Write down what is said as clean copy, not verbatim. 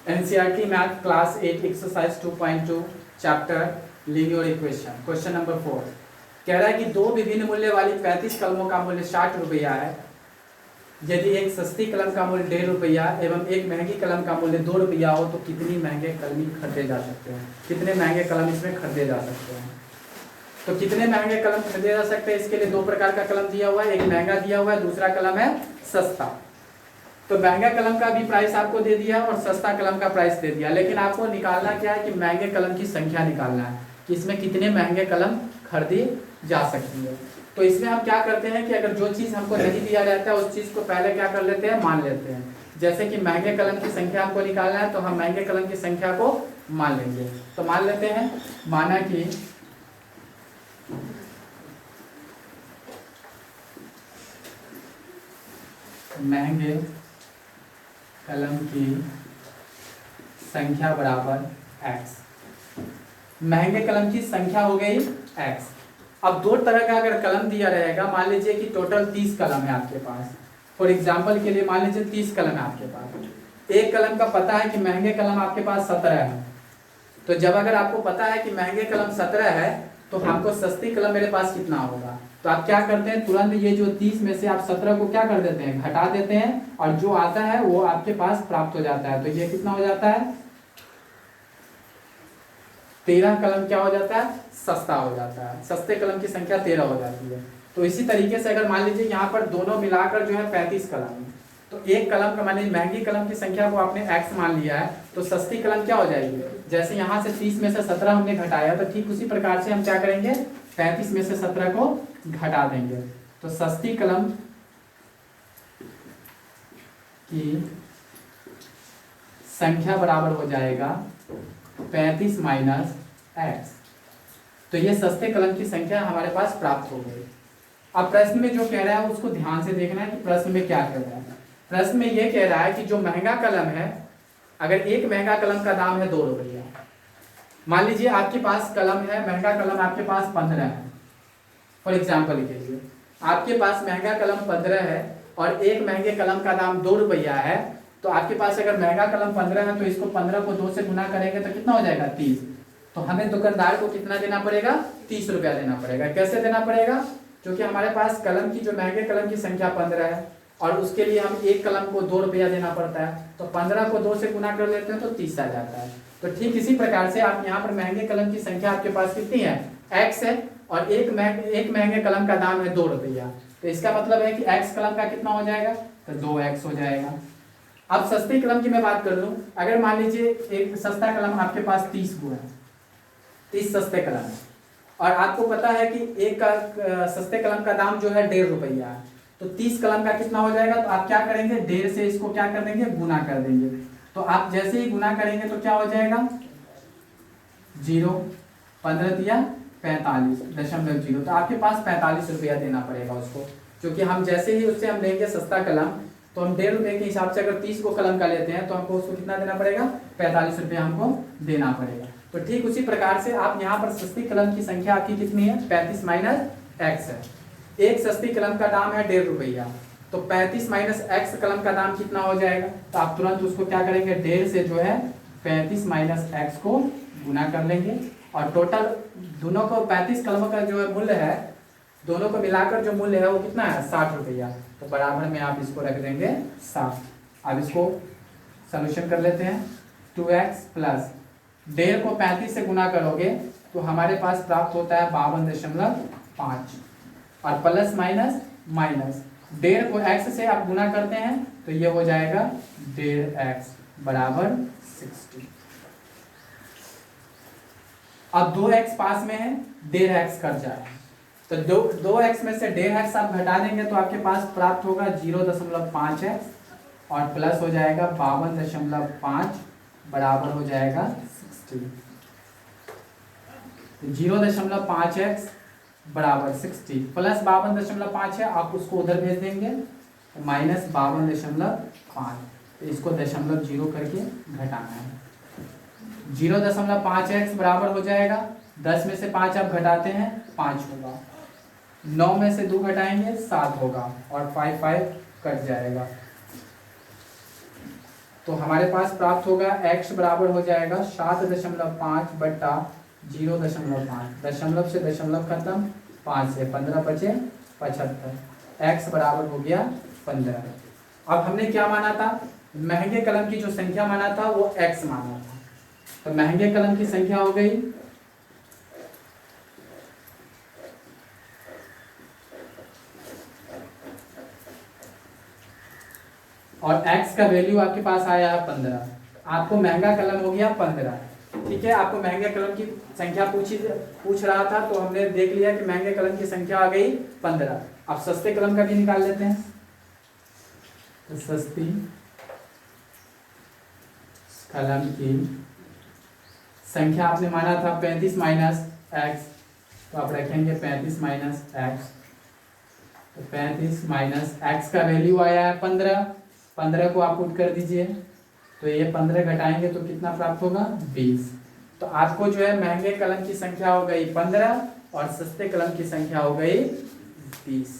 NCERT math class 8 exercise 2.2 chapter linear equation question number 4 कह रहा है कि दो विभिन्न मूल्य वाली 35 कलमों का मूल्य 60 रुपया है। यदि एक सस्ती कलम का मूल्य 1.5 रुपया एवं एक महंगी कलम का मूल्य 2 रुपया हो तो कितनी महंगे कलम खरीदे जा सकते हैं, कितने महंगे कलम इसमें खरीदे जा सकते हैं। तो कितने महंगे कलम खरीदे जा सकते हैं, इसके लिए दो प्रकार का कलम दिया हुआ है, एक महंगा दिया हुआ है, दूसरा कलम है सस्ता। तो महंगा कलम का भी प्राइस आपको दे दिया और सस्ता कलम का प्राइस दे दिया, लेकिन आपको निकालना क्या है कि महंगे कलम की संख्या निकालना है कि इसमें कितने महंगे कलम खरीदी जा सकती है। तो इसमें हम क्या करते हैं कि अगर जो चीज़ हमको नहीं दिया रहता है उस चीज़ को पहले क्या कर लेते हैं, मान लेते हैं। जैसे कि महंगे कलम की संख्या हमको निकालना है तो हम महंगे कलम की संख्या को मान लेंगे। तो मान लेते हैं, माना कि महंगे कलम की संख्या बराबर x। महंगे कलम की संख्या हो गई x। अब दो तरह का अगर कलम दिया रहेगा, मान लीजिए कि टोटल 30 कलम है आपके पास, फॉर एग्जांपल के लिए मान लीजिए 30 कलम है आपके पास। एक कलम का पता है कि महंगे कलम आपके पास 17 है, तो जब अगर आपको पता है कि महंगे कलम 17 है तो हमको सस्ती कलम मेरे पास कितना होगा, तो आप क्या करते हैं, तुरंत ये जो 30 में से आप 17 को क्या कर देते हैं, घटा देते हैं, और जो आता है वो आपके पास प्राप्त हो जाता है। तो ये कितना हो जाता है, 13 कलम क्या हो जाता है, सस्ता हो जाता है। सस्ते कलम की संख्या 13 हो जाती है। तो इसी तरीके से अगर मान लीजिए यहाँ पर दोनों मिलाकर जो है 35 कलम है, तो एक कलम का माने महंगी कलम की संख्या को आपने x मान लिया है, तो सस्ती कलम क्या हो जाएगी, जैसे यहाँ से 30 में से 17 हमने घटाया, तो ठीक उसी प्रकार से हम क्या करेंगे, 35 में से 17 को घटा देंगे। तो सस्ती कलम की संख्या बराबर हो जाएगा 35 माइनस x। तो ये सस्ते कलम की संख्या हमारे पास प्राप्त हो गई। अब प्रश्न में जो कह रहा है उसको ध्यान से देखना है कि प्रश्न में क्या कह रहा है। प्रश्न में ये कह रहा है कि जो महंगा कलम है, अगर एक महंगा कलम का दाम है 2 रुपया, मान लीजिए आपके पास कलम है, महंगा कलम आपके पास 15 है, फॉर एग्जाम्पल के लिए आपके पास महंगा कलम 15 है और एक महंगे कलम का दाम 2 रुपया है, तो आपके पास अगर महंगा कलम 15 है तो इसको 15 को 2 से गुना करेंगे तो कितना हो जाएगा, 30। तो हमें दुकानदार को कितना देना पड़ेगा, 30 रुपया देना पड़ेगा। कैसे देना पड़ेगा, क्योंकि हमारे पास कलम की जो महंगे कलम की संख्या 15 है और उसके लिए हम एक कलम को 2 रुपया देना पड़ता है, तो 15 को 2 से गुना कर लेते हैं तो 30 आ जाता है। तो ठीक इसी प्रकार से आप यहाँ पर महंगे कलम की संख्या आपके पास कितनी है, x है, और एक महंगे कलम का दाम है 2 रुपया, तो इसका मतलब है कि x कलम का कितना हो जाएगा, तो 2x हो जाएगा। अब सस्ती कलम की मैं बात कर लूँ, अगर मान लीजिए एक सस्ता कलम आपके पास 30 को है, 30 सस्ते कलम है, और आपको पता है कि एक सस्ते कलम का दाम जो है 1.5 रुपया है, तो 30 कलम का कितना हो जाएगा, तो आप क्या करेंगे, 1.5 से इसको क्या कर देंगे, गुना कर देंगे। तो आप जैसे ही गुना करेंगे तो क्या हो जाएगा, 0, 15 दिया 45.0, तो आपके पास 45 रुपया देना पड़ेगा उसको, क्योंकि हम जैसे ही उससे हम लेंगे सस्ता कलम, तो हम 1.5 रुपये के हिसाब से अगर 30 को कलम का लेते हैं तो हमको उसको कितना देना पड़ेगा, 45 रुपया हमको देना पड़ेगा। तो ठीक उसी प्रकार से आप यहाँ पर सस्ती कलम की संख्या आपकी कितनी है, 35 माइनस x है। एक सस्ती कलम का दाम है 1.5 रुपया, तो 35 माइनस x कलम का दाम कितना हो जाएगा, तो आप तुरंत उसको क्या करेंगे, 1.5 से जो है 35 माइनस x को गुना कर लेंगे, और टोटल दोनों को 35 कलम का जो है मूल्य है, दोनों को मिलाकर जो मूल्य है वो कितना है, 60 रुपया। तो बराबर में आप इसको रख देंगे 60। अब इसको सॉल्यूशन कर लेते हैं, 2x प्लस 1.5 को 35 से गुना करोगे तो हमारे पास प्राप्त होता है 52.5, और प्लस माइनस माइनस 1.5 को x से आप गुना करते हैं तो ये हो जाएगा 1.5x बराबर 60। अब 2x पास में है, 1.5x कट जाए, तो 2x में से 1.5x आप घटा देंगे तो आपके पास प्राप्त होगा 0.5x, और प्लस हो जाएगा 52.5 बराबर हो जाएगा 60। 0.5x बराबर 60 प्लस 52.5 है, आप उसको उधर भेज देंगे, माइनस 52.5, तो इसको 0.0 करके घटाना है। 0.5x बराबर हो जाएगा, 10 में से 5 आप घटाते हैं 5 होगा, 9 में से 2 घटाएंगे 7 होगा, और 5 कट जाएगा। तो हमारे पास प्राप्त होगा x बराबर हो जाएगा 7.5 बट्टा 0.5, दशमलव से दशमलव खत्म, 5 से 15 बचे 75, x बराबर हो गया 15। अब हमने क्या माना था, महंगे कलम की जो संख्या माना था वो x माना था, तो महंगे कलम की संख्या हो गई और x का वैल्यू आपके पास आया है 15, आपको महंगा कलम हो गया 15। ठीक है, आपको महंगे कलम की संख्या पूछ रहा था, तो हमने देख लिया कि महंगे कलम की संख्या आ गई 15। अब सस्ते कलम का भी निकाल लेते हैं। तो सस्ती कलम की संख्या आपने माना था 35 माइनस एक्स, तो आप रखेंगे 35 माइनस एक्स, तो 35 माइनस एक्स का वैल्यू आया है 15, 15 को आप पुट कर दीजिए, तो ये 15 घटाएंगे तो कितना प्राप्त होगा 20। तो आपको जो है महंगे कलम की संख्या हो गई 15 और सस्ते कलम की संख्या हो गई 20।